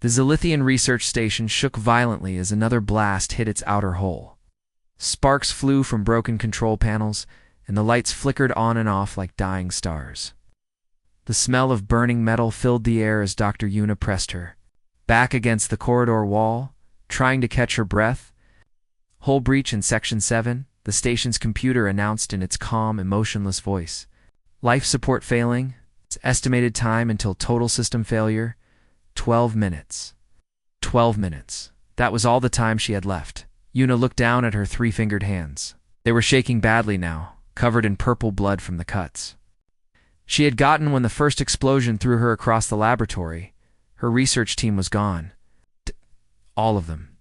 The Zilithian research station shook violently as another blast hit its outer hull. Sparks flew from broken control panels, and the lights flickered on and off like dying stars. The smell of burning metal filled the air as Dr. Yuna pressed her back against the corridor wall, trying to catch her breath. Hull breach in Section 7, the station's computer announced in its calm, emotionless voice. Life support failing. Its estimated time until total system failure, 12 minutes. 12 minutes. That was all the time she had left. Yuna looked down at her three-fingered hands. They were shaking badly now, covered in purple blood from the cuts. She had gotten when the first explosion threw her across the laboratory. Her research team was gone. All of them.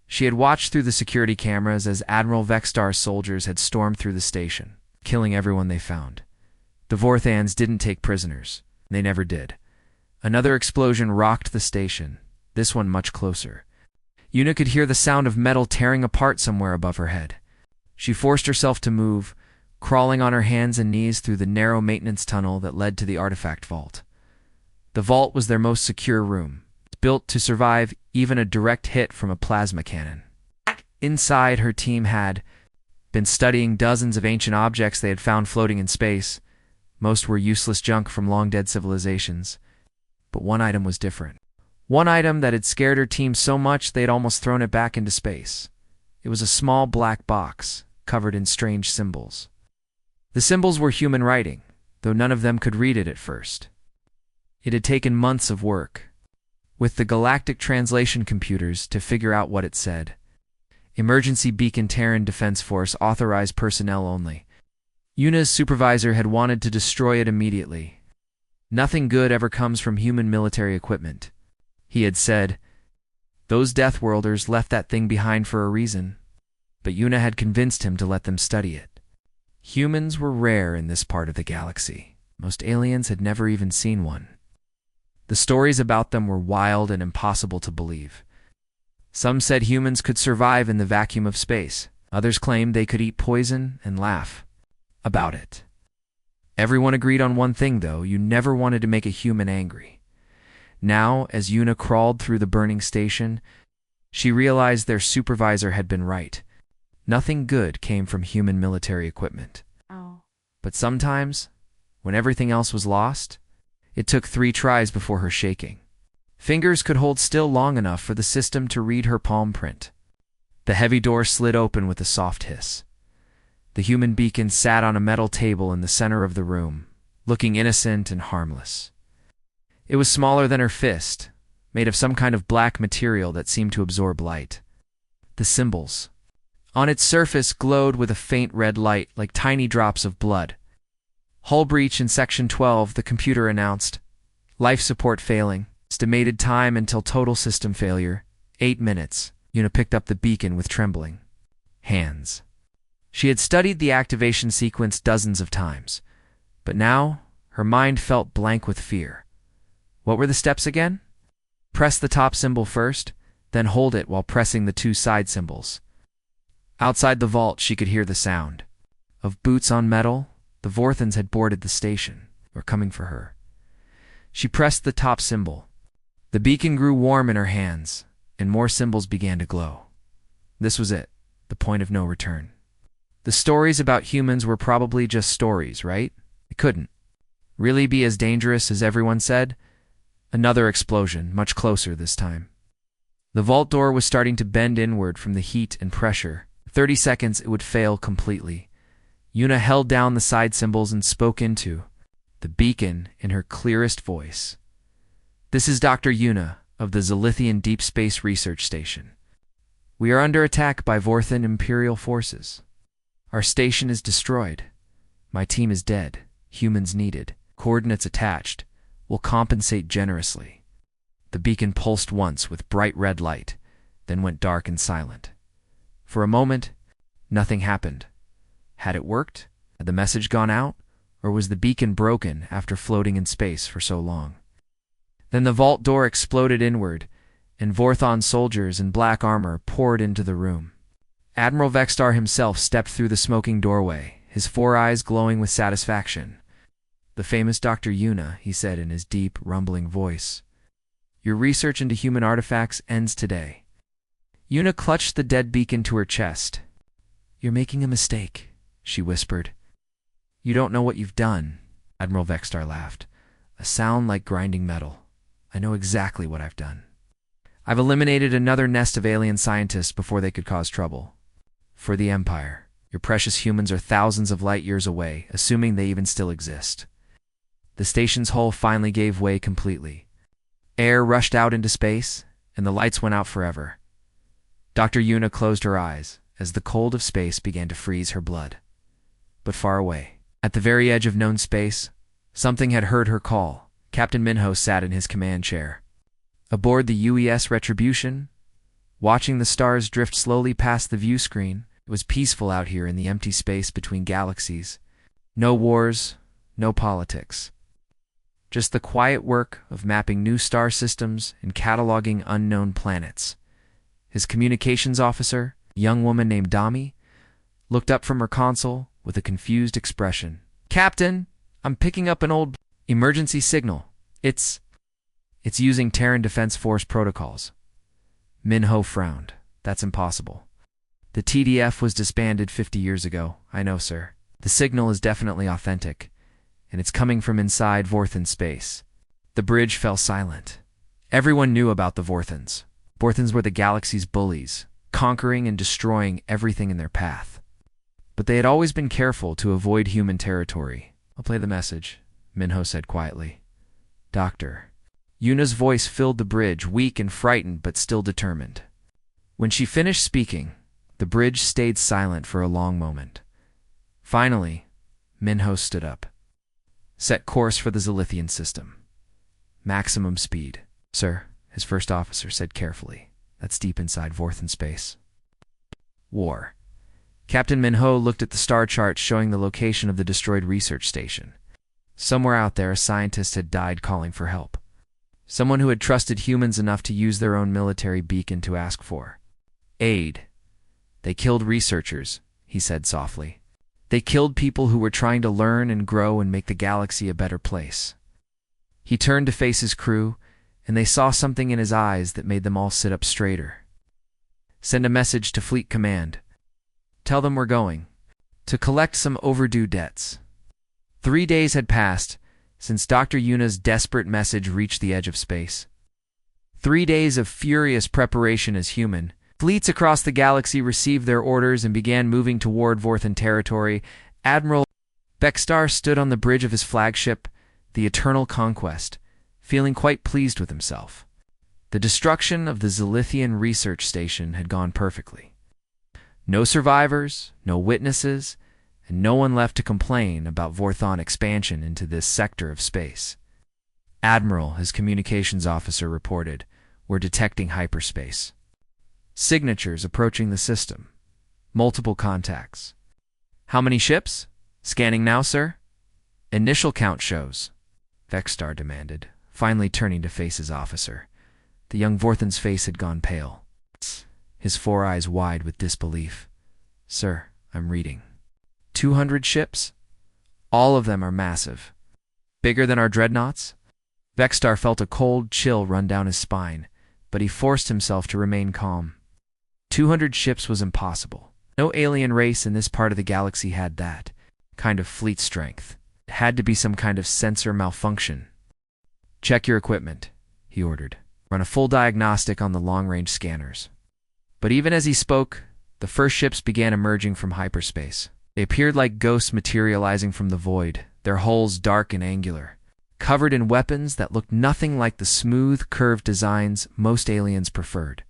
She had watched through the security cameras as Admiral Vextar's soldiers had stormed through the station, killing everyone they found. The Vorthans didn't take prisoners. They never did. Another explosion rocked the station, this one much closer. Yuna could hear the sound of metal tearing apart somewhere above her head. She forced herself to move, crawling on her hands and knees through the narrow maintenance tunnel that led to the artifact vault. The vault was their most secure room, built to survive even a direct hit from a plasma cannon. Inside, her team had been studying dozens of ancient objects they had found floating in space. Most were useless junk from long-dead civilizations. But one item was different. One item that had scared her team so much they had almost thrown it back into space. It was a small black box, covered in strange symbols. The symbols were human writing, though none of them could read it at first. It had taken months of work, with the Galactic translation computers, to figure out what it said. Emergency Beacon Terran Defense Force authorized personnel only. Yuna's supervisor had wanted to destroy it immediately. Nothing good ever comes from human military equipment. He had said, those Deathworlders left that thing behind for a reason, but Yuna had convinced him to let them study it. Humans were rare in this part of the galaxy. Most aliens had never even seen one. The stories about them were wild and impossible to believe. Some said humans could survive in the vacuum of space. Others claimed they could eat poison and laugh about it. Everyone agreed on one thing, though: you never wanted to make a human angry. Now, as Yuna crawled through the burning station, she realized their supervisor had been right. Nothing good came from human military equipment. Oh. But sometimes, when everything else was lost, it took 3 tries before her shaking. Fingers could hold still long enough for the system to read her palm print. The heavy door slid open with a soft hiss. The human beacon sat on a metal table in the center of the room, looking innocent and harmless. It was smaller than her fist, made of some kind of black material that seemed to absorb light. The symbols on its surface glowed with a faint red light, like tiny drops of blood. Hull breach in Section 12, the computer announced. Life support failing. Estimated time until total system failure, 8 minutes. Yuna picked up the beacon with trembling hands. She had studied the activation sequence dozens of times, but now her mind felt blank with fear. What were the steps again? Press the top symbol first, then hold it while pressing the 2 side symbols. Outside the vault, she could hear the sound of boots on metal. The Vorthans had boarded the station, were coming for her. She pressed the top symbol. The beacon grew warm in her hands, and more symbols began to glow. This was it, the point of no return. The stories about humans were probably just stories, right? It couldn't really be as dangerous as everyone said. Another explosion, much closer this time. The vault door was starting to bend inward from the heat and pressure. 30 seconds, it would fail completely. Yuna held down the side symbols and spoke into the beacon in her clearest voice. This is Dr. Yuna of the Zilithian Deep Space Research Station. We are under attack by Vorthan Imperial forces. Our station is destroyed. My team is dead. Humans needed. Coordinates attached. Will compensate generously. The beacon pulsed once with bright red light, then went dark and silent. For a moment, nothing happened. Had it worked? Had the message gone out? Or was the beacon broken after floating in space for so long? Then the vault door exploded inward, and Vorthon soldiers in black armor poured into the room. Admiral Vextar himself stepped through the smoking doorway, his 4 eyes glowing with satisfaction. The famous Dr. Yuna, he said in his deep, rumbling voice. Your research into human artifacts ends today. Yuna clutched the dead beacon to her chest. You're making a mistake, she whispered. You don't know what you've done, Admiral Vexstar laughed. A sound like grinding metal. I know exactly what I've done. I've eliminated another nest of alien scientists before they could cause trouble. For the Empire, your precious humans are thousands of light years away, assuming they even still exist. The station's hull finally gave way completely. Air rushed out into space, and the lights went out forever. Dr. Yuna closed her eyes as the cold of space began to freeze her blood. But far away, at the very edge of known space, something had heard her call. Captain Minho sat in his command chair. Aboard the UES Retribution, watching the stars drift slowly past the view screen, it was peaceful out here in the empty space between galaxies. No wars, no politics. Just the quiet work of mapping new star systems and cataloging unknown planets. His communications officer, a young woman named Dami, looked up from her console with a confused expression. Captain, I'm picking up an old emergency signal. It's using Terran Defense Force protocols. Minho frowned. That's impossible. The TDF was disbanded 50 years ago. I know, sir. The signal is definitely authentic, and it's coming from inside Vorthan space. The bridge fell silent. Everyone knew about the Vorthans. Vorthans were the galaxy's bullies, conquering and destroying everything in their path. But they had always been careful to avoid human territory. I'll play the message, Minho said quietly. Doctor. Yuna's voice filled the bridge, weak and frightened but still determined. When she finished speaking, the bridge stayed silent for a long moment. Finally, Minho stood up. Set course for the Zilithian system. Maximum speed. Sir, his first officer said carefully. That's deep inside Vorthan space. War. Captain Minho looked at the star chart showing the location of the destroyed research station. Somewhere out there, a scientist had died calling for help. Someone who had trusted humans enough to use their own military beacon to ask for aid. They killed researchers, he said softly. They killed people who were trying to learn and grow and make the galaxy a better place. He turned to face his crew, and they saw something in his eyes that made them all sit up straighter. Send a message to Fleet Command. Tell them we're going to collect some overdue debts. 3 days had passed since Dr. Yuna's desperate message reached the edge of space. 3 days of furious preparation as human. Fleets across the galaxy received their orders and began moving toward Vorthan territory. Admiral Vexstar stood on the bridge of his flagship, the Eternal Conquest, feeling quite pleased with himself. The destruction of the Zilithian research station had gone perfectly. No survivors, no witnesses, and no one left to complain about Vorthon expansion into this sector of space. Admiral, his communications officer, reported, were detecting hyperspace. Signatures approaching the system. Multiple contacts. How many ships? Scanning now, sir? Initial count shows, Vexstar demanded, finally turning to face his officer. The young Vorthan's face had gone pale, his 4 eyes wide with disbelief. Sir, I'm reading. 200 ships? All of them are massive. Bigger than our dreadnoughts? Vexstar felt a cold chill run down his spine, but he forced himself to remain calm. 200 ships was impossible. No alien race in this part of the galaxy had that kind of fleet strength. It had to be some kind of sensor malfunction. Check your equipment, he ordered. Run a full diagnostic on the long-range scanners. But even as he spoke, the first ships began emerging from hyperspace. They appeared like ghosts materializing from the void, their hulls dark and angular, covered in weapons that looked nothing like the smooth, curved designs most aliens preferred.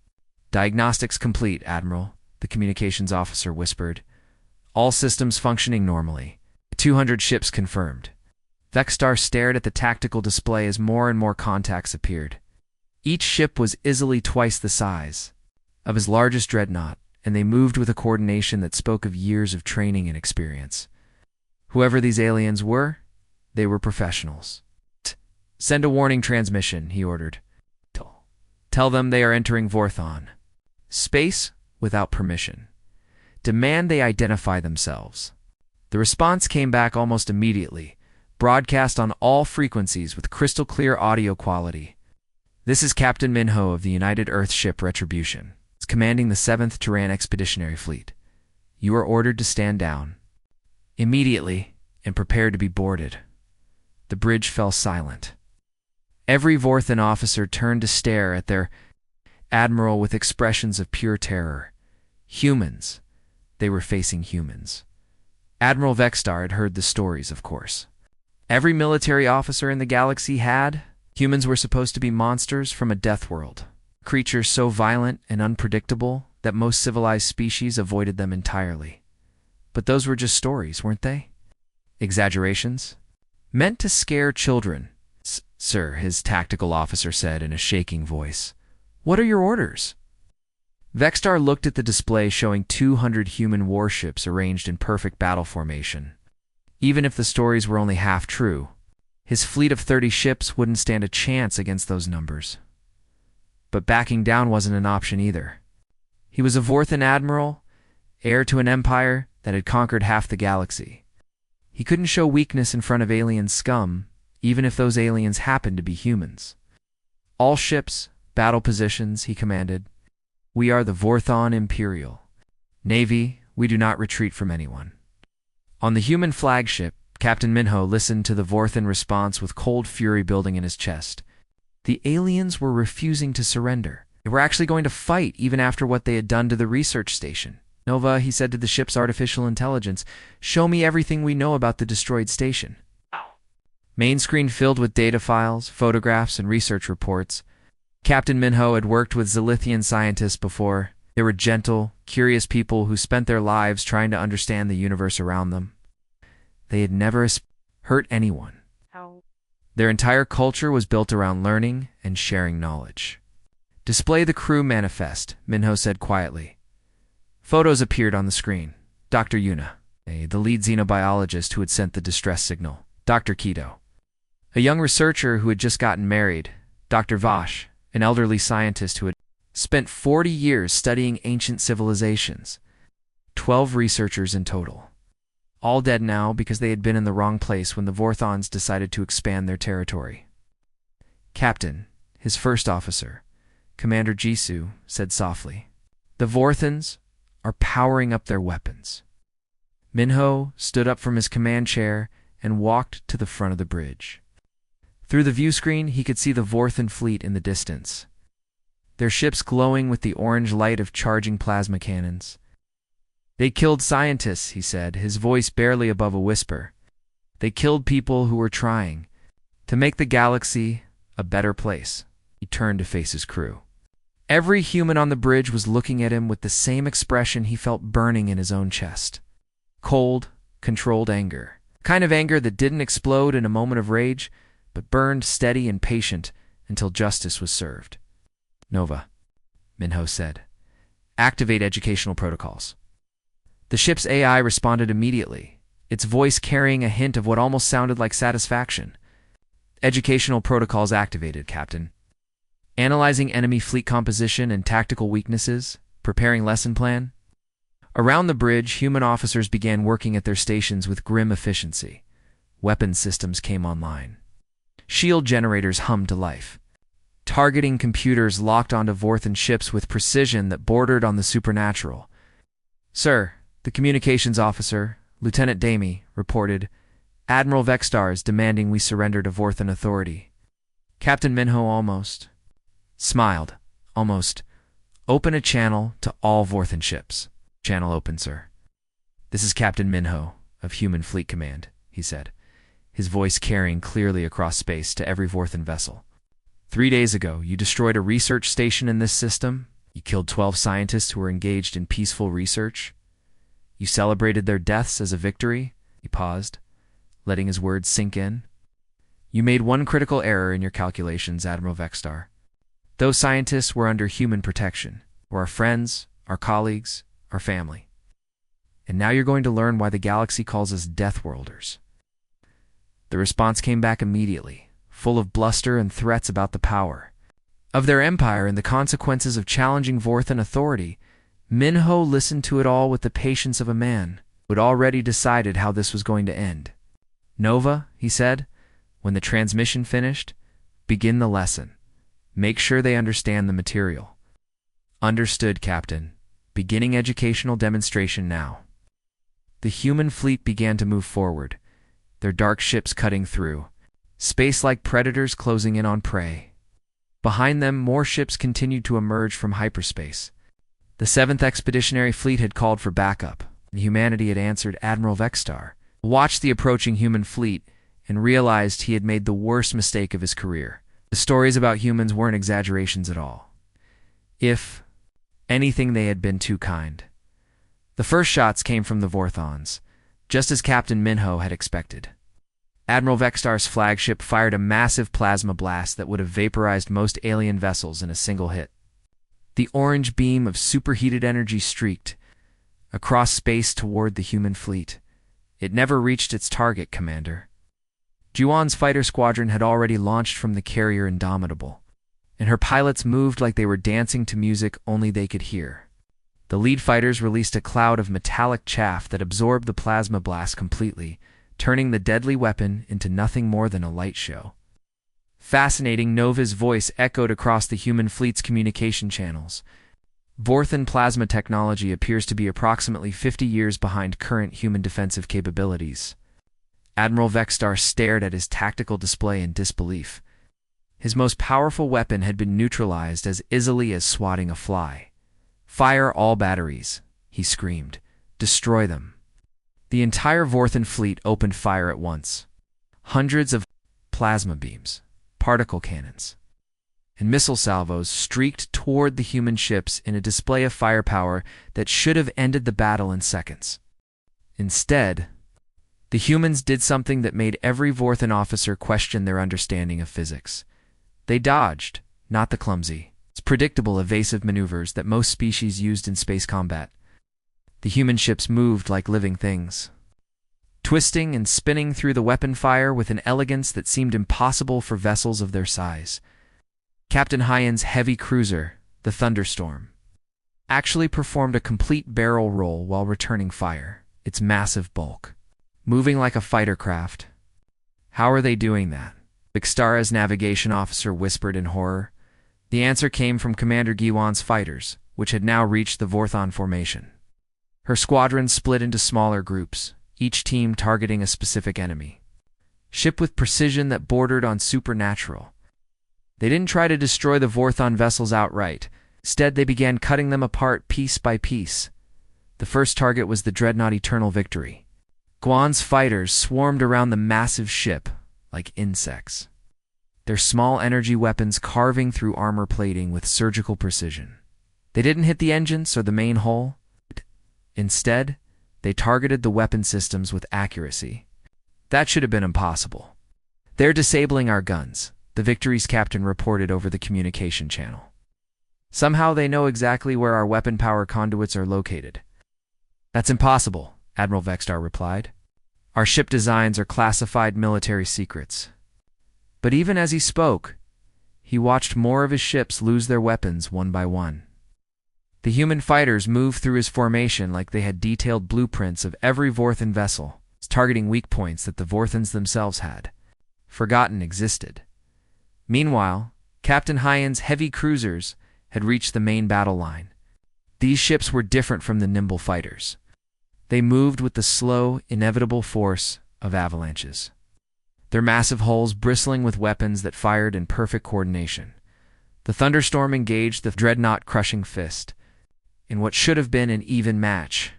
Diagnostics complete, Admiral, the communications officer whispered. All systems functioning normally. 200 ships confirmed. Vexstar stared at the tactical display as more and more contacts appeared. Each ship was easily twice the size of his largest dreadnought, and they moved with a coordination that spoke of years of training and experience. Whoever these aliens were, they were professionals. Send a warning transmission, he ordered. Tell them they are entering Vorthon. Space without permission. Demand they identify themselves. The response came back almost immediately, broadcast on all frequencies with crystal clear audio quality. This is Captain Minho of the United Earth ship Retribution. It's commanding the 7th Terran Expeditionary Fleet. You are ordered to stand down immediately and prepare to be boarded. The bridge fell silent. Every Vorthan officer turned to stare at their admiral with expressions of pure terror. Humans. They were facing humans. Admiral Vexstar had heard the stories, of course. Every military officer in the galaxy had. Humans were supposed to be monsters from a death world. Creatures so violent and unpredictable that most civilized species avoided them entirely. But those were just stories, weren't they? Exaggerations? Meant to scare children. Sir, his tactical officer said in a shaking voice. What are your orders? Vexstar looked at the display showing 200 human warships arranged in perfect battle formation. Even if the stories were only half true, his fleet of 30 ships wouldn't stand a chance against those numbers. But backing down wasn't an option either. He was a Vorthan admiral, heir to an empire that had conquered half the galaxy. He couldn't show weakness in front of alien scum, even if those aliens happened to be humans. All ships, battle positions, he commanded. We are the Vorthon Imperial. Navy, we do not retreat from anyone. On the human flagship, Captain Minho listened to the Vorthan response with cold fury building in his chest. The aliens were refusing to surrender. They were actually going to fight even after what they had done to the research station. Nova, he said to the ship's artificial intelligence, show me everything we know about the destroyed station. Main screen filled with data files, photographs, and research reports. Captain Minho had worked with Zilithian scientists before. They were gentle, curious people who spent their lives trying to understand the universe around them. They had never hurt anyone. Their entire culture was built around learning and sharing knowledge. Display the crew manifest, Minho said quietly. Photos appeared on the screen. Dr. Yuna, the lead xenobiologist who had sent the distress signal. Dr. Keto, a young researcher who had just gotten married. Dr. Vosh, an elderly scientist who had spent 40 years studying ancient civilizations. 12 researchers in total. All dead now because they had been in the wrong place when the Vorthons decided to expand their territory. Captain, his first officer, Commander Jisoo, said softly, the Vorthans are powering up their weapons. Minho stood up from his command chair and walked to the front of the bridge. Through the view screen, he could see the Vorthan fleet in the distance, their ships glowing with the orange light of charging plasma cannons. They killed scientists, he said, his voice barely above a whisper. They killed people who were trying to make the galaxy a better place. He turned to face his crew. Every human on the bridge was looking at him with the same expression he felt burning in his own chest. Cold, controlled anger. Kind of anger that didn't explode in a moment of rage, but burned steady and patient until justice was served. Nova, Minho said. Activate educational protocols. The ship's AI responded immediately, its voice carrying a hint of what almost sounded like satisfaction. Educational protocols activated, Captain. Analyzing enemy fleet composition and tactical weaknesses, preparing lesson plan. Around the bridge, human officers began working at their stations with grim efficiency. Weapons systems came online. Shield generators hummed to life. Targeting computers locked onto Vorthan ships with precision that bordered on the supernatural. Sir, the communications officer, Lieutenant Damey, reported, Admiral Vexstar is demanding we surrender to Vorthan authority. Captain Minho almost smiled. Almost. Open a channel to all Vorthan ships. Channel open, sir. This is Captain Minho of Human Fleet Command, he said, his voice carrying clearly across space to every Vorthan vessel. 3 days ago, you destroyed a research station in this system. You killed 12 scientists who were engaged in peaceful research. You celebrated their deaths as a victory. He paused, letting his words sink in. You made one critical error in your calculations, Admiral Vexstar. Those scientists were under human protection, were our friends, our colleagues, our family. And now you're going to learn why the galaxy calls us Deathworlders. The response came back immediately, full of bluster and threats about the power of their empire and the consequences of challenging Vorthan authority. Minho listened to it all with the patience of a man who had already decided how this was going to end. Nova, he said, when the transmission finished, begin the lesson. Make sure they understand the material. Understood, Captain. Beginning educational demonstration now. The human fleet began to move forward, their dark ships cutting through, space-like predators closing in on prey. Behind them, more ships continued to emerge from hyperspace. The 7th Expeditionary Fleet had called for backup, and humanity had answered. Admiral Vexstar watched the approaching human fleet and realized he had made the worst mistake of his career. The stories about humans weren't exaggerations at all. If anything, they had been too kind. The first shots came from the Vorthons, just as Captain Minho had expected. Admiral Vexstar's flagship fired a massive plasma blast that would have vaporized most alien vessels in a single hit. The orange beam of superheated energy streaked across space toward the human fleet. It never reached its target, Commander. Juon's fighter squadron had already launched from the carrier Indomitable, and her pilots moved like they were dancing to music only they could hear. The lead fighters released a cloud of metallic chaff that absorbed the plasma blast completely, turning the deadly weapon into nothing more than a light show. Fascinating, Nova's voice echoed across the human fleet's communication channels. Vorthan plasma technology appears to be approximately 50 years behind current human defensive capabilities. Admiral Vexstar stared at his tactical display in disbelief. His most powerful weapon had been neutralized as easily as swatting a fly. "Fire all batteries," he screamed. "Destroy them." The entire Vorthan fleet opened fire at once. Hundreds of plasma beams, particle cannons, and missile salvos streaked toward the human ships in a display of firepower that should have ended the battle in seconds. Instead, the humans did something that made every Vorthan officer question their understanding of physics. They dodged, not the clumsy, predictable evasive maneuvers that most species used in space combat. The human ships moved like living things, twisting and spinning through the weapon fire with an elegance that seemed impossible for vessels of their size. Captain Hyen's heavy cruiser, the Thunderstorm, actually performed a complete barrel roll while returning fire, its massive bulk moving like a fighter craft. "How are they doing that?" Vextara's navigation officer whispered in horror. The answer came from Commander Giwan's fighters, which had now reached the Vorthon formation. Her squadron split into smaller groups, each team targeting a specific enemy. Ship with precision that bordered on supernatural. They didn't try to destroy the Vorthon vessels outright. Instead, they began cutting them apart piece by piece. The first target was the dreadnought Eternal Victory. Guan's fighters swarmed around the massive ship like insects, their small energy weapons carving through armor plating with surgical precision. They didn't hit the engines or the main hull. Instead, they targeted the weapon systems with accuracy. That should have been impossible. "They're disabling our guns," the Victory's captain reported over the communication channel. "Somehow they know exactly where our weapon power conduits are located." "That's impossible," Admiral Vexstar replied. "Our ship designs are classified military secrets." But even as he spoke, he watched more of his ships lose their weapons one by one. The human fighters moved through his formation like they had detailed blueprints of every Vorthan vessel, targeting weak points that the Vorthans themselves had forgotten existed. Meanwhile, Captain Hyen's heavy cruisers had reached the main battle line. These ships were different from the nimble fighters. They moved with the slow, inevitable force of avalanches, their massive hulls bristling with weapons that fired in perfect coordination. The Thunderstorm engaged the dreadnought Crushing Fist in what should have been an even match.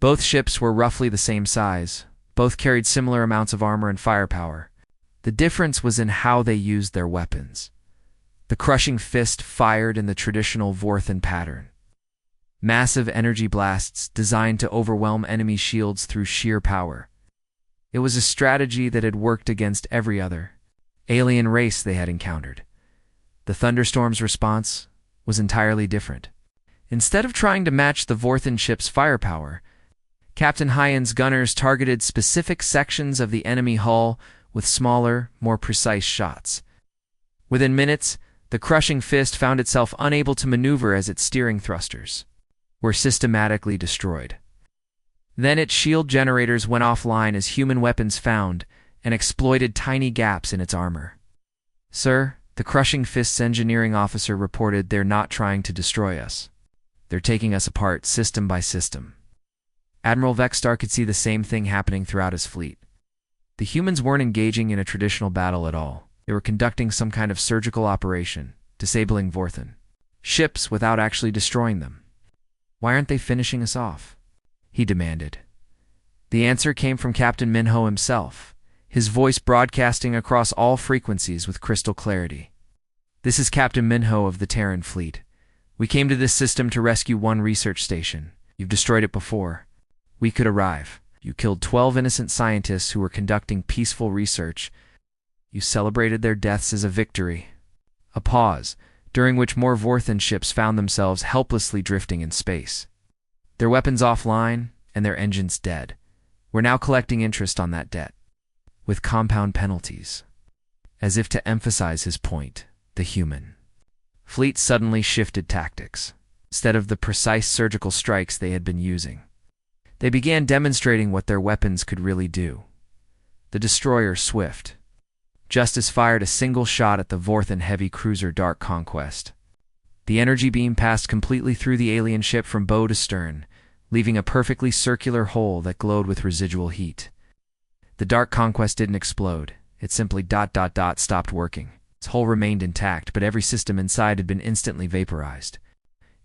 Both ships were roughly the same size. Both carried similar amounts of armor and firepower. The difference was in how they used their weapons. The Crushing Fist fired in the traditional Vorthan pattern. Massive energy blasts designed to overwhelm enemy shields through sheer power. It was a strategy that had worked against every other alien race they had encountered. The Thunderstorm's response was entirely different. Instead of trying to match the Vorthan ship's firepower, Captain Hyen's gunners targeted specific sections of the enemy hull with smaller, more precise shots. Within minutes, the Crushing Fist found itself unable to maneuver as its steering thrusters were systematically destroyed. Then its shield generators went offline as human weapons found and exploited tiny gaps in its armor. "Sir," The Crushing Fists engineering officer reported they're not trying to destroy us. They're taking us apart system by system. Admiral Vexstar could see the same thing happening throughout his fleet. The humans weren't engaging in a traditional battle at all. They were conducting some kind of surgical operation, disabling Vorthan ships without actually destroying them. Why aren't they finishing us off? He demanded. The answer came from Captain Minho himself, his voice broadcasting across all frequencies with crystal clarity. This is Captain Minho of the Terran fleet. We came to this system to rescue one research station. You've destroyed it before. We could arrive. You killed 12 innocent scientists who were conducting peaceful research. You celebrated their deaths as a victory. A pause, during which more Vorthan ships found themselves helplessly drifting in space. Their weapons offline and their engines dead. We're now collecting interest on that debt, with compound penalties. As if to emphasize his point, the human fleet suddenly shifted tactics. Instead of the precise surgical strikes they had been using, they began demonstrating what their weapons could really do. The destroyer Swift Justice fired a single shot at the Vorthan heavy cruiser Dark Conquest. The energy beam passed completely through the alien ship from bow to stern, leaving a perfectly circular hole that glowed with residual heat. The Dark Conquest didn't explode. It simply stopped working. Its hull remained intact, but every system inside had been instantly vaporized.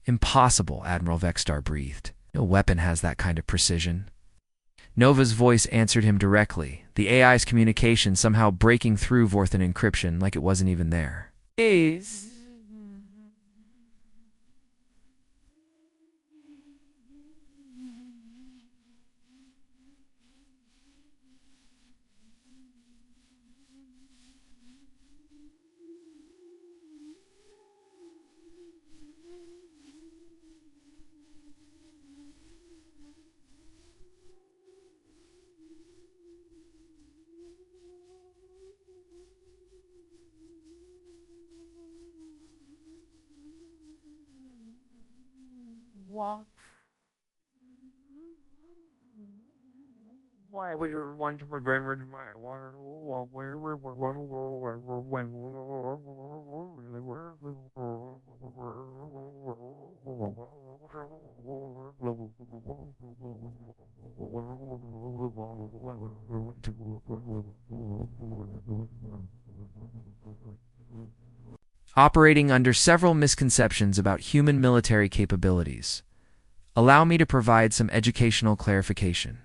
Impossible, Admiral Vexstar breathed. No weapon has that kind of precision. Nova's voice answered him directly, the AI's communication somehow breaking through Vorthan encryption like it wasn't even there. Is what? Why would you want to remember my Operating under several misconceptions about human military capabilities, allow me to provide some educational clarification.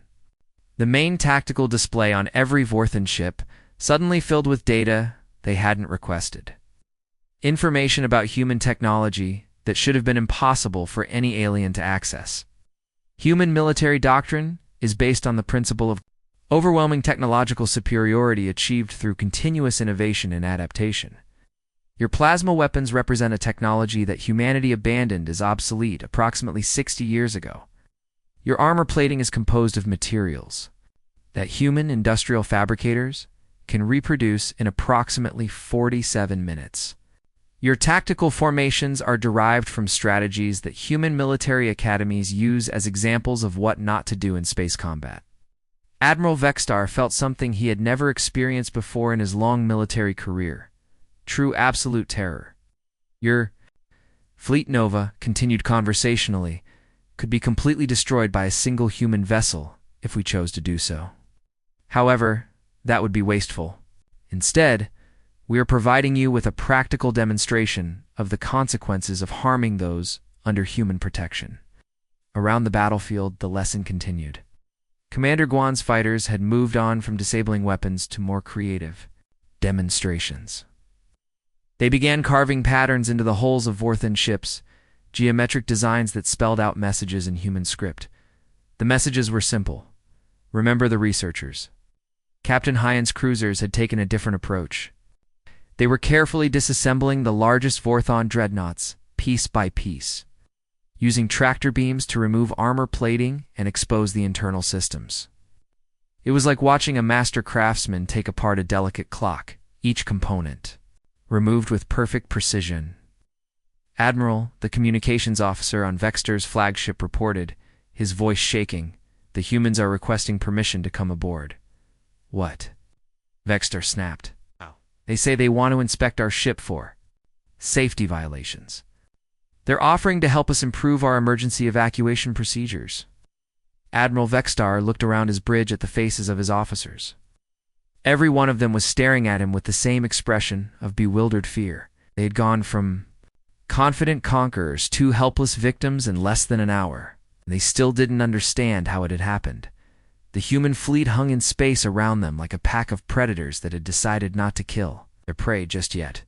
The main tactical display on every Vorthan ship suddenly filled with data they hadn't requested. Information about human technology that should have been impossible for any alien to access. Human military doctrine is based on the principle of overwhelming technological superiority achieved through continuous innovation and adaptation. Your plasma weapons represent a technology that humanity abandoned as obsolete approximately 60 years ago. Your armor plating is composed of materials that human industrial fabricators can reproduce in approximately 47 minutes. Your tactical formations are derived from strategies that human military academies use as examples of what not to do in space combat. Admiral Vexstar felt something he had never experienced before in his long military career. True absolute terror. Your fleet, Nova continued conversationally, could be completely destroyed by a single human vessel if we chose to do so. However, that would be wasteful. Instead, we are providing you with a practical demonstration of the consequences of harming those under human protection. Around the battlefield, the lesson continued. Commander Guan's fighters had moved on from disabling weapons to more creative demonstrations. They began carving patterns into the hulls of Vorthan ships, geometric designs that spelled out messages in human script. The messages were simple. Remember the researchers. Captain Hyan's cruisers had taken a different approach. They were carefully disassembling the largest Vorthon dreadnoughts, piece by piece, using tractor beams to remove armor plating and expose the internal systems. It was like watching a master craftsman take apart a delicate clock, each component removed with perfect precision. Admiral, the communications officer on Vexstar's flagship, reported, his voice shaking, "The humans are requesting permission to come aboard." "What?" Vexstar snapped. They say they want to inspect our ship for safety violations. They're offering to help us improve our emergency evacuation procedures. Admiral Vexstar looked around his bridge at the faces of his officers. Every one of them was staring at him with the same expression of bewildered fear. They had gone from confident conquerors to helpless victims in less than an hour, and they still didn't understand how it had happened. The human fleet hung in space around them like a pack of predators that had decided not to kill their prey just yet.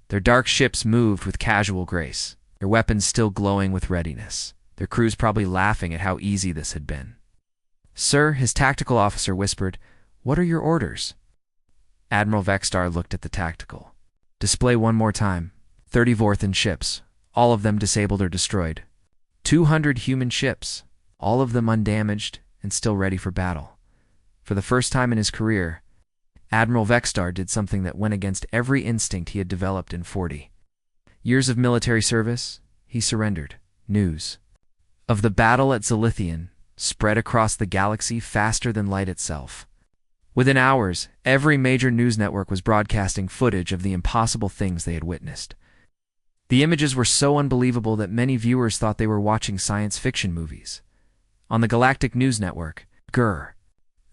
Their dark ships moved with casual grace, their weapons still glowing with readiness, their crews probably laughing at how easy this had been. "Sir," his tactical officer whispered, "what are your orders?" Admiral Vexstar looked at the tactical. "Display one more time. 30 Vorthan ships, all of them disabled or destroyed. 200 human ships, all of them undamaged and still ready for battle." For the first time in his career, Admiral Vexstar did something that went against every instinct he had developed in 40 years of military service. He surrendered. News of the battle at Zilithian spread across the galaxy faster than light itself. Within hours, every major news network was broadcasting footage of the impossible things they had witnessed. The images were so unbelievable that many viewers thought they were watching science fiction movies. On the Galactic News Network,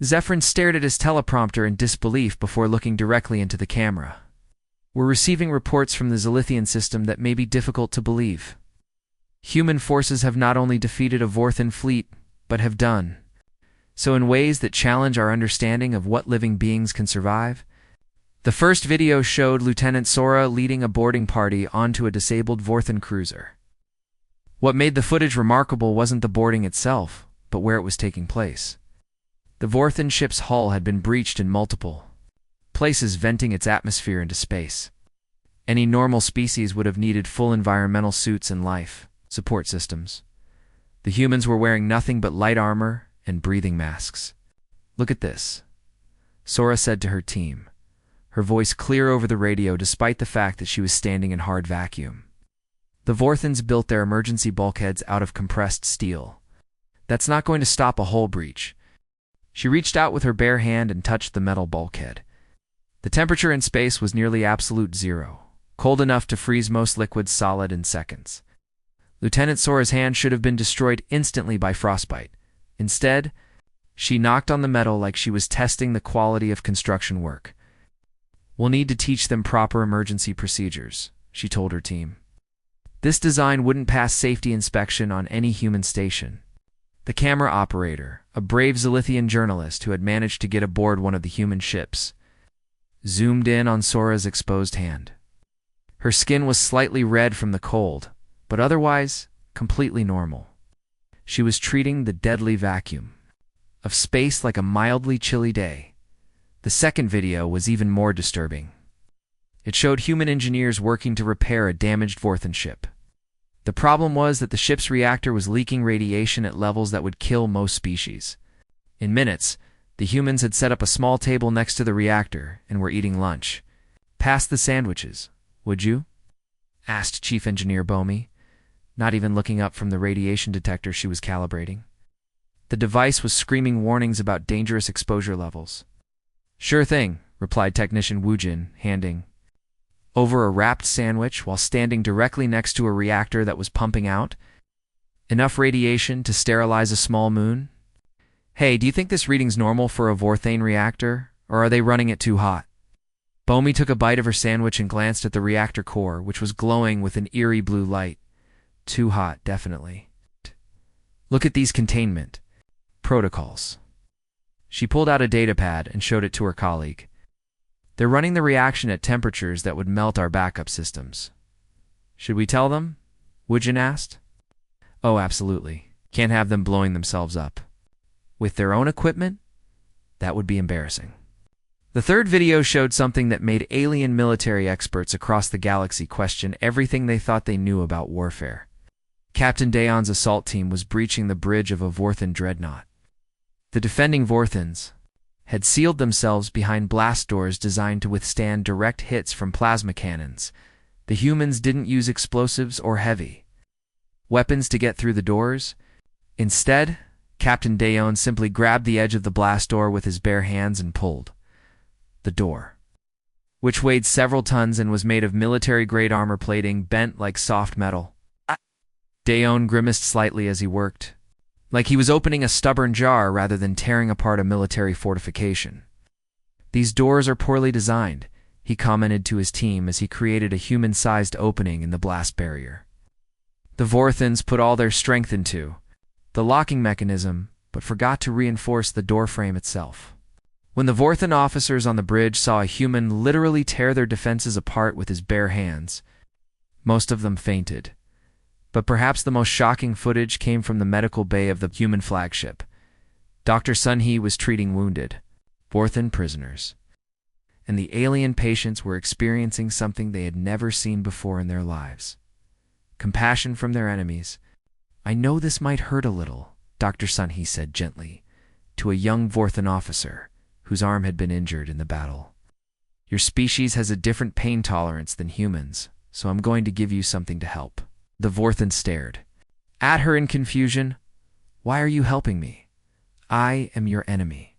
Zephyrin stared at his teleprompter in disbelief before looking directly into the camera. "We're receiving reports from the Zilithian system that may be difficult to believe. Human forces have not only defeated a Vorthan fleet, but have done so in ways that challenge our understanding of what living beings can survive." The first video showed Lieutenant Sora leading a boarding party onto a disabled Vorthan cruiser. What made the footage remarkable wasn't the boarding itself, but where it was taking place. The Vorthan ship's hull had been breached in multiple places, venting its atmosphere into space. Any normal species would have needed full environmental suits and life support systems. The humans were wearing nothing but light armor and breathing masks. "Look at this," Sora said to her team, her voice clear over the radio despite the fact that she was standing in hard vacuum. "The Vorthans built their emergency bulkheads out of compressed steel. That's not going to stop a hull breach." She reached out with her bare hand and touched the metal bulkhead. The temperature in space was nearly absolute zero, cold enough to freeze most liquids solid in seconds. Lieutenant Sora's hand should have been destroyed instantly by frostbite. Instead, she knocked on the metal like she was testing the quality of construction work. "We'll need to teach them proper emergency procedures," she told her team. "This design wouldn't pass safety inspection on any human station." The camera operator, a brave Zilithian journalist who had managed to get aboard one of the human ships, zoomed in on Sora's exposed hand. Her skin was slightly red from the cold, but otherwise completely normal. She was treating the deadly vacuum of space like a mildly chilly day. The second video was even more disturbing. It showed human engineers working to repair a damaged Vorthan ship. The problem was that the ship's reactor was leaking radiation at levels that would kill most species. In minutes, the humans had set up a small table next to the reactor and were eating lunch. "Pass the sandwiches, would you?" asked Chief Engineer Bomi, not even looking up from the radiation detector she was calibrating. The device was screaming warnings about dangerous exposure levels. "Sure thing," replied Technician Woojin, handing over a wrapped sandwich while standing directly next to a reactor that was pumping out enough radiation to sterilize a small moon. "Hey, do you think this reading's normal for a Vorthane reactor, or are they running it too hot?" Bomi took a bite of her sandwich and glanced at the reactor core, which was glowing with an eerie blue light. "Too hot, definitely. Look at these containment protocols." She pulled out a datapad and showed it to her colleague. "They're running the reaction at temperatures that would melt our backup systems." "Should we tell them?" Woojin asked. "Oh, absolutely. Can't have them blowing themselves up. With their own equipment? That would be embarrassing." The third video showed something that made alien military experts across the galaxy question everything they thought they knew about warfare. Captain Daon's assault team was breaching the bridge of a Vorthan dreadnought. The defending Vorthans had sealed themselves behind blast doors designed to withstand direct hits from plasma cannons. The humans didn't use explosives or heavy weapons to get through the doors. Instead, Captain Daon simply grabbed the edge of the blast door with his bare hands and pulled the door. which weighed several tons and was made of military-grade armor plating bent like soft metal. Dayon grimaced slightly as he worked, like he was opening a stubborn jar rather than tearing apart a military fortification. "These doors are poorly designed," he commented to his team as he created a human-sized opening in the blast barrier. The Vorthans put all their strength into the locking mechanism, but forgot to reinforce the doorframe itself. When the Vorthan officers on the bridge saw a human literally tear their defenses apart with his bare hands, most of them fainted. But perhaps the most shocking footage came from the medical bay of the human flagship. Dr. Sunhee was treating wounded Vorthan prisoners, and the alien patients were experiencing something they had never seen before in their lives. Compassion from their enemies. "I know this might hurt a little," Dr. Sunhee said gently to a young Vorthan officer whose arm had been injured in the battle. "Your species has a different pain tolerance than humans, so I'm going to give you something to help." The Vorthan stared at her in confusion. "Why are you helping me? I am your enemy."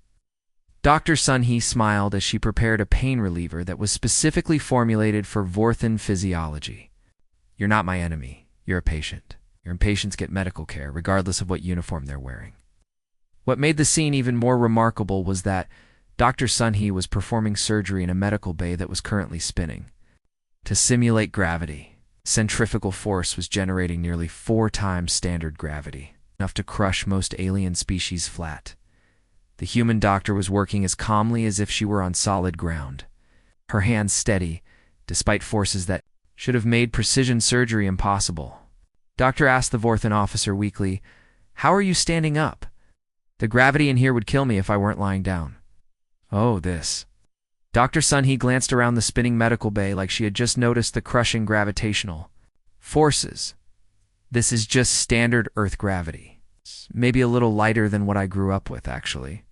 Dr. Sunhee smiled as she prepared a pain reliever that was specifically formulated for Vorthan physiology. "You're not my enemy. You're a patient. Your patients get medical care, regardless of what uniform they're wearing." What made the scene even more remarkable was that Dr. Sunhee was performing surgery in a medical bay that was currently spinning. To simulate gravity, centrifugal force was generating nearly 4 times standard gravity, enough to crush most alien species flat. The human doctor was working as calmly as if she were on solid ground, her hands steady, despite forces that should have made precision surgery impossible. Doctor asked the Vorthan officer weakly, "How are you standing up? The gravity in here would kill me if I weren't lying down." "Oh, this." Dr. Sunhee glanced around the spinning medical bay like she had just noticed the crushing gravitational forces. "This is just standard Earth gravity. Maybe a little lighter than what I grew up with, actually.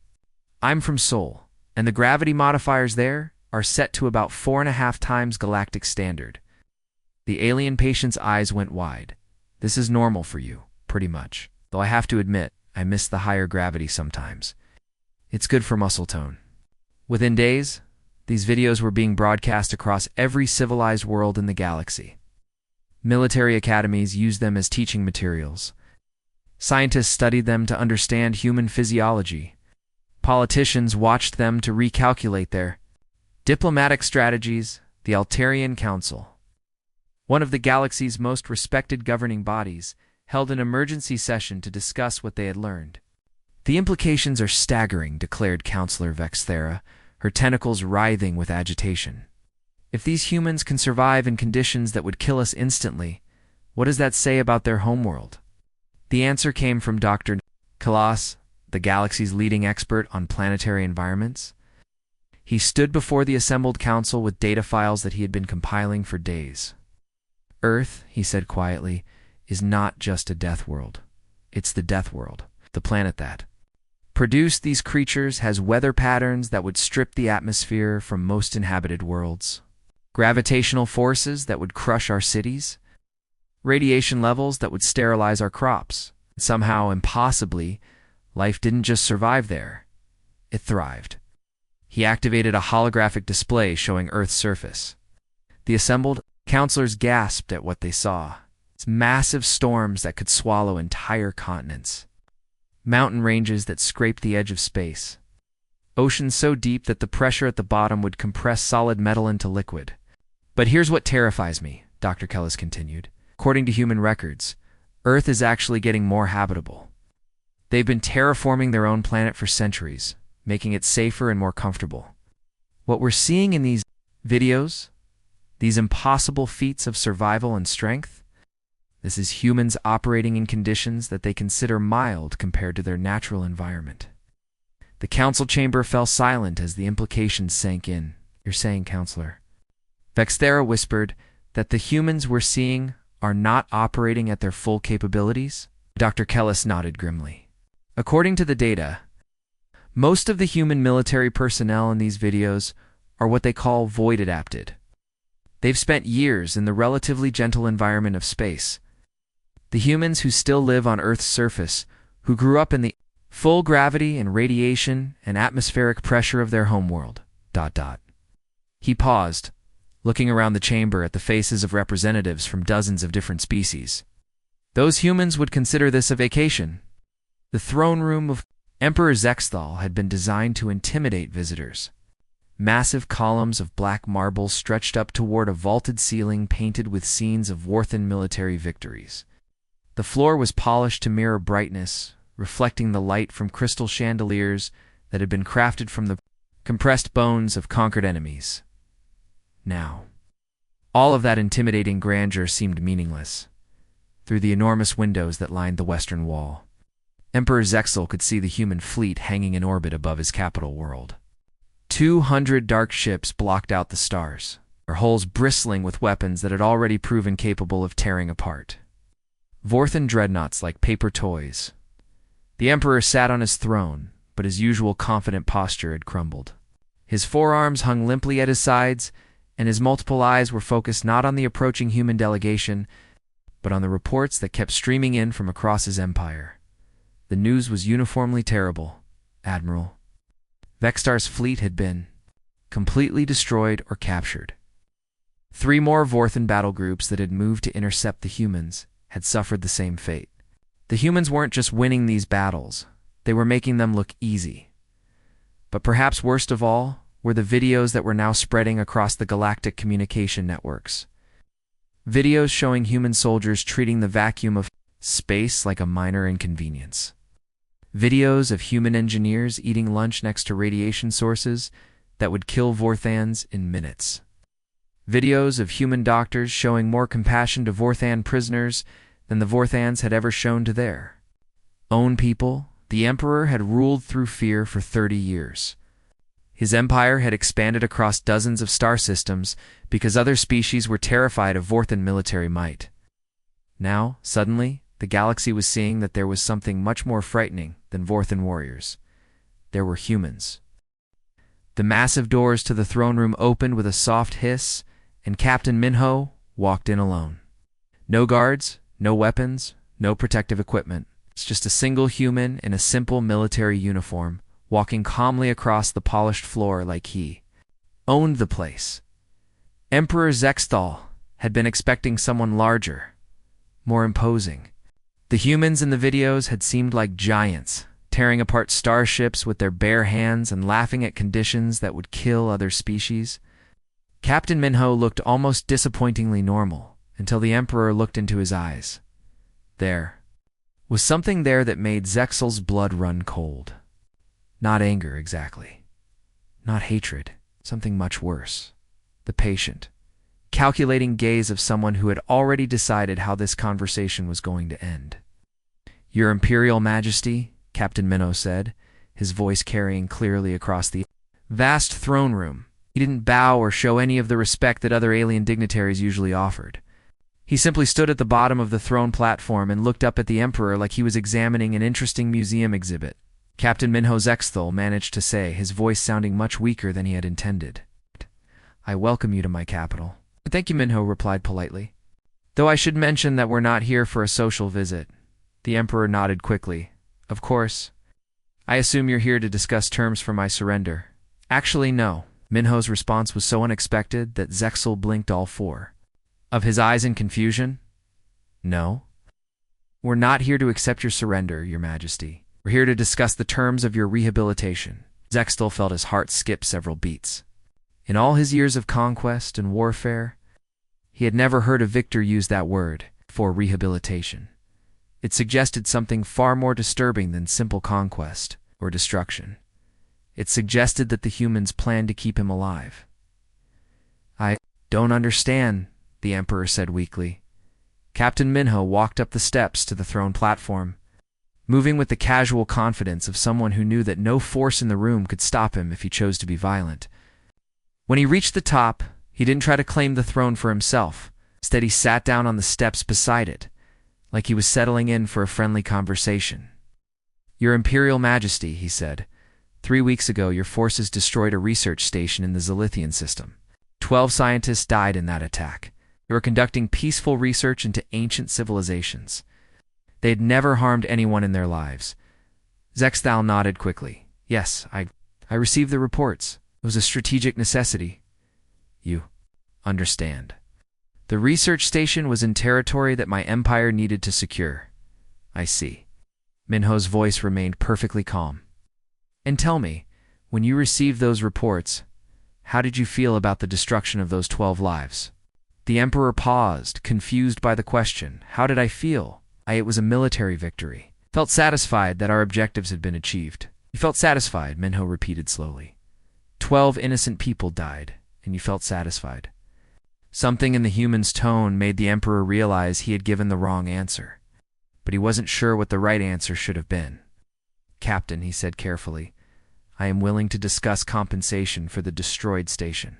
I'm from Sol, and the gravity modifiers there are set to about 4.5 times galactic standard." The alien patient's eyes went wide. "This is normal for you, pretty much. Though I have to admit, I miss the higher gravity sometimes. It's good for muscle tone." Within days, these videos were being broadcast across every civilized world in the galaxy. Military academies used them as teaching materials. Scientists studied them to understand human physiology. Politicians watched them to recalculate their diplomatic strategies. The Altarian Council, one of the galaxy's most respected governing bodies, held an emergency session to discuss what they had learned. "The implications are staggering," declared Counselor Vexthera, her tentacles writhing with agitation. "If these humans can survive in conditions that would kill us instantly, what does that say about their homeworld?" The answer came from Dr. Kalas, the galaxy's leading expert on planetary environments. He stood before the assembled council with data files that he had been compiling for days. "Earth," he said quietly, "is not just a death world. It's the death world. The planet that produced these creatures has weather patterns that would strip the atmosphere from most inhabited worlds, gravitational forces that would crush our cities, radiation levels that would sterilize our crops. Somehow, impossibly, life didn't just survive there. It thrived." He activated a holographic display showing Earth's surface. The assembled counselors gasped at what they saw. It's massive storms that could swallow entire continents, mountain ranges that scraped the edge of space, oceans so deep that the pressure at the bottom would compress solid metal into liquid. "But here's what terrifies me," Dr. Kellis continued. "According to human records, Earth is actually getting more habitable. They've been terraforming their own planet for centuries, making it safer and more comfortable. What we're seeing in these videos, these impossible feats of survival and strength, this is humans operating in conditions that they consider mild compared to their natural environment." The council chamber fell silent as the implications sank in. "You're saying, Counselor," Vexthera whispered, "that the humans we're seeing are not operating at their full capabilities?" Dr. Kellis nodded grimly. "According to the data, most of the human military personnel in these videos are what they call void adapted. They've spent years in the relatively gentle environment of space. The humans who still live on Earth's surface, who grew up in the full gravity and radiation and atmospheric pressure of their homeworld. He paused, looking around the chamber at the faces of representatives from dozens of different species. Those humans would consider this a vacation. The throne room of Emperor Zexthal had been designed to intimidate visitors. Massive columns of black marble stretched up toward a vaulted ceiling painted with scenes of Warthan military victories. The floor was polished to mirror brightness, reflecting the light from crystal chandeliers that had been crafted from the compressed bones of conquered enemies. Now, all of that intimidating grandeur seemed meaningless. Through the enormous windows that lined the western wall, Emperor Zexal could see the human fleet hanging in orbit above his capital world. 200 dark ships blocked out the stars, their hulls bristling with weapons that had already proven capable of tearing apart. Vorthan dreadnoughts like paper toys. The Emperor sat on his throne, but his usual confident posture had crumbled. His forearms hung limply at his sides, and his multiple eyes were focused not on the approaching human delegation, but on the reports that kept streaming in from across his empire. The news was uniformly terrible, Admiral. Vextar's fleet had been completely destroyed or captured. 3 more Vorthan battle groups that had moved to intercept the humans had suffered the same fate. The humans weren't just winning these battles, they were making them look easy. But perhaps worst of all were the videos that were now spreading across the galactic communication networks. Videos showing human soldiers treating the vacuum of space like a minor inconvenience. Videos of human engineers eating lunch next to radiation sources that would kill Vorthans in minutes. Videos of human doctors showing more compassion to Vorthan prisoners than the Vorthans had ever shown to their own people. The Emperor had ruled through fear for 30 years. His empire had expanded across dozens of star systems because other species were terrified of Vorthan military might. Now, suddenly, the galaxy was seeing that there was something much more frightening than Vorthan warriors. There were humans. The massive doors to the throne room opened with a soft hiss, and Captain Minho walked in alone. No guards, no weapons, no protective equipment. It's just a single human in a simple military uniform, walking calmly across the polished floor like he owned the place. Emperor Zexthal had been expecting someone larger, more imposing. The humans in the videos had seemed like giants, tearing apart starships with their bare hands and laughing at conditions that would kill other species. Captain Minho looked almost disappointingly normal until the Emperor looked into his eyes. There was something there that made Zexal's blood run cold. Not anger, exactly. Not hatred. Something much worse. The patient, calculating gaze of someone who had already decided how this conversation was going to end. "Your Imperial Majesty," Captain Minho said, his voice carrying clearly across the vast throne room. He didn't bow or show any of the respect that other alien dignitaries usually offered. He simply stood at the bottom of the throne platform and looked up at the Emperor like he was examining an interesting museum exhibit. Captain Minho Zexthal managed to say, his voice sounding much weaker than he had intended. "I welcome you to my capital." "Thank you," Minho replied politely. "Though I should mention that we're not here for a social visit." The Emperor nodded quickly. "Of course. I assume you're here to discuss terms for my surrender." "Actually, no." Minho's response was so unexpected that Zexal blinked all 4 of his eyes in confusion. "No. We're not here to accept your surrender, Your Majesty. We're here to discuss the terms of your rehabilitation." Zexal felt his heart skip several beats. In all his years of conquest and warfare, he had never heard a victor use that word for rehabilitation. It suggested something far more disturbing than simple conquest or destruction. It suggested that the humans planned to keep him alive. "I don't understand," the Emperor said weakly. Captain Minho walked up the steps to the throne platform, moving with the casual confidence of someone who knew that no force in the room could stop him if he chose to be violent. When he reached the top, he didn't try to claim the throne for himself. Instead, he sat down on the steps beside it, like he was settling in for a friendly conversation. "Your Imperial Majesty," he said, 3 weeks ago your forces destroyed a research station in the Zilithian system. 12 scientists died in that attack. They were conducting peaceful research into ancient civilizations. They had never harmed anyone in their lives. Zexthal nodded quickly. "Yes, I received the reports. It was a strategic necessity. You understand. The research station was in territory that my empire needed to secure. I see. Minho's voice remained perfectly calm. And tell me, when you received those reports, how did you feel about the destruction of those 12 lives? The Emperor paused, confused by the question. How did I feel? It was a military victory. Felt satisfied that our objectives had been achieved. You felt satisfied, Minho repeated slowly. 12 innocent people died, and you felt satisfied. Something in the human's tone made the Emperor realize he had given the wrong answer, but he wasn't sure what the right answer should have been. Captain, he said carefully, I am willing to discuss compensation for the destroyed station.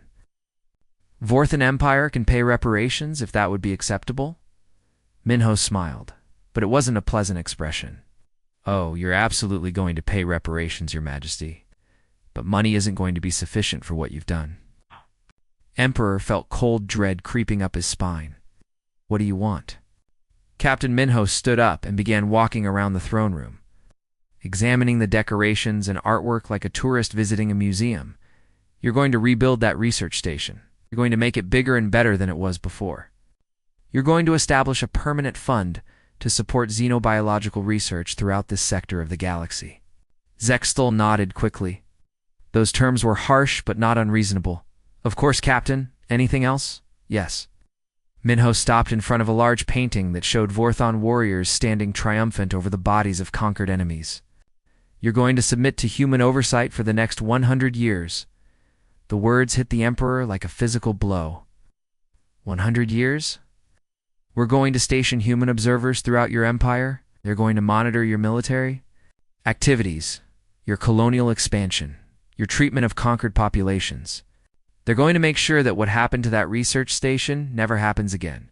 Vorthan Empire can pay reparations if that would be acceptable? Minho smiled, but it wasn't a pleasant expression. Oh, you're absolutely going to pay reparations, Your Majesty, but money isn't going to be sufficient for what you've done. Emperor felt cold dread creeping up his spine. What do you want? Captain Minho stood up and began walking around the throne room, examining the decorations and artwork like a tourist visiting a museum. You're going to rebuild that research station. You're going to make it bigger and better than it was before. You're going to establish a permanent fund to support xenobiological research throughout this sector of the galaxy. Zextal nodded quickly. Those terms were harsh but not unreasonable. Of course, Captain. Anything else? Yes. Minho stopped in front of a large painting that showed Vorthon warriors standing triumphant over the bodies of conquered enemies. You're going to submit to human oversight for the next 100 years. The words hit the Emperor like a physical blow. 100 years? We're going to station human observers throughout your empire. They're going to monitor your military activities, your colonial expansion, your treatment of conquered populations. They're going to make sure that what happened to that research station never happens again.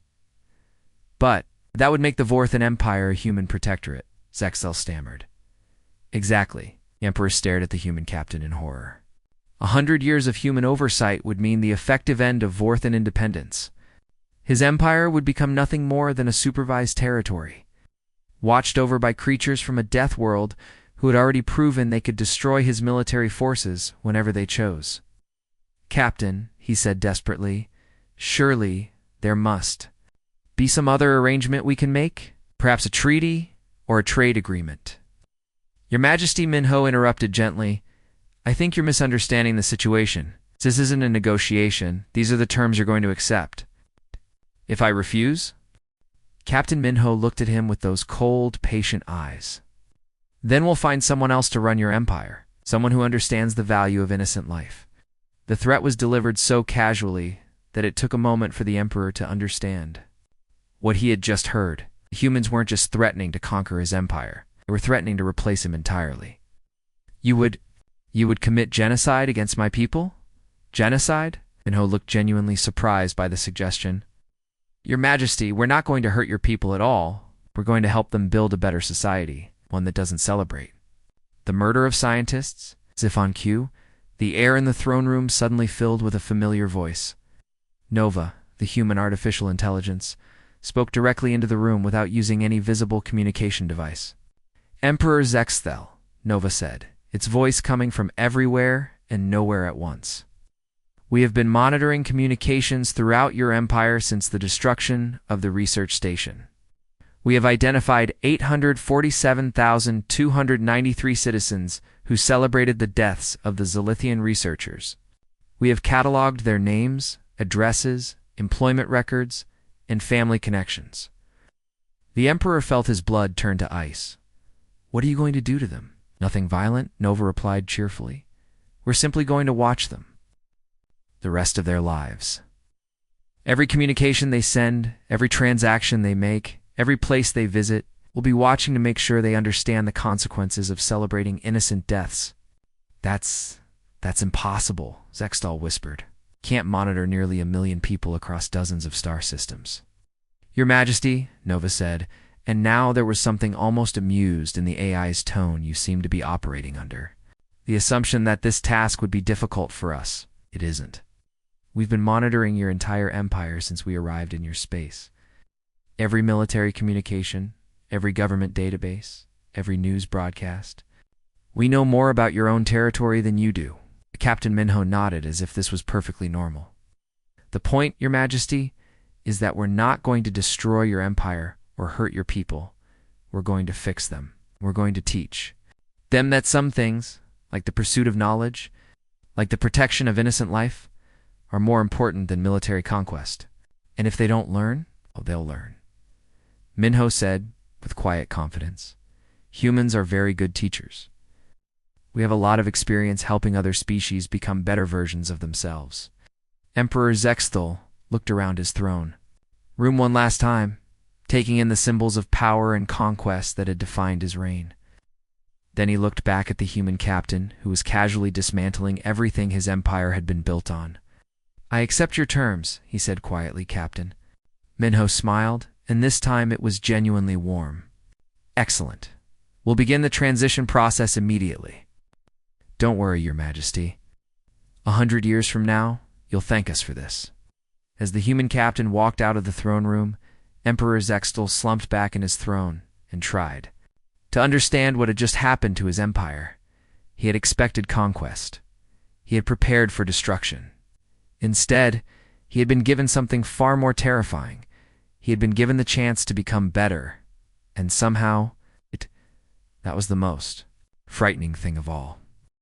But that would make the Vorthan Empire a human protectorate, Zexel stammered. Exactly. The Emperor stared at the human captain in horror. 100 years of human oversight would mean the effective end of Vorthan independence. His empire would become nothing more than a supervised territory, watched over by creatures from a death world who had already proven they could destroy his military forces whenever they chose. Captain, he said desperately, surely there must be some other arrangement we can make? Perhaps a treaty or a trade agreement. Your Majesty, Minho interrupted gently. I think you're misunderstanding the situation. This isn't a negotiation. These are the terms you're going to accept. If I refuse? Captain Minho looked at him with those cold, patient eyes. Then we'll find someone else to run your empire, someone who understands the value of innocent life. The threat was delivered so casually that it took a moment for the Emperor to understand what he had just heard. The humans weren't just threatening to conquer his empire. They were threatening to replace him entirely. You would commit genocide against my people? Genocide? Minho looked genuinely surprised by the suggestion. Your Majesty, we're not going to hurt your people at all. We're going to help them build a better society, one that doesn't celebrate the murder of scientists, as if on cue. The air in the throne room suddenly filled with a familiar voice. Nova, the human artificial intelligence, spoke directly into the room without using any visible communication device. Emperor Zexthel, Nova said, its voice coming from everywhere and nowhere at once. We have been monitoring communications throughout your empire since the destruction of the research station. We have identified 847,293 citizens who celebrated the deaths of the Zilithian researchers. We have cataloged their names, addresses, employment records, and family connections. The Emperor felt his blood turn to ice. What are you going to do to them? Nothing violent, Nova replied cheerfully. We're simply going to watch them. The rest of their lives. Every communication they send, every transaction they make, every place they visit, we'll be watching to make sure they understand the consequences of celebrating innocent deaths. That's impossible, Zextal whispered. Can't monitor nearly 1 million people across dozens of star systems. Your Majesty, Nova said, and now there was something almost amused in the AI's tone you seemed to be operating under. The assumption that this task would be difficult for us. It isn't. We've been monitoring your entire empire since we arrived in your space. Every military communication, every government database, every news broadcast. We know more about your own territory than you do. Captain Minho nodded as if this was perfectly normal. The point, Your Majesty, is that we're not going to destroy your empire or hurt your people. We're going to fix them. We're going to teach them that some things, like the pursuit of knowledge, like the protection of innocent life, are more important than military conquest. And if they don't learn, well, they'll learn. Minho said, with quiet confidence, humans are very good teachers. We have a lot of experience helping other species become better versions of themselves. Emperor Zexthal looked around his throne. Room one last time, taking in the symbols of power and conquest that had defined his reign. Then he looked back at the human captain, who was casually dismantling everything his empire had been built on. I accept your terms, he said quietly, Captain. Minho smiled, and this time it was genuinely warm. Excellent. We'll begin the transition process immediately. Don't worry, Your Majesty. 100 years from now, you'll thank us for this. As the human captain walked out of the throne room, Emperor Zexthal slumped back in his throne and tried to understand what had just happened to his empire. He had expected conquest. He had prepared for destruction. Instead, he had been given something far more terrifying. He had been given the chance to become better, and somehow, that was the most frightening thing of all.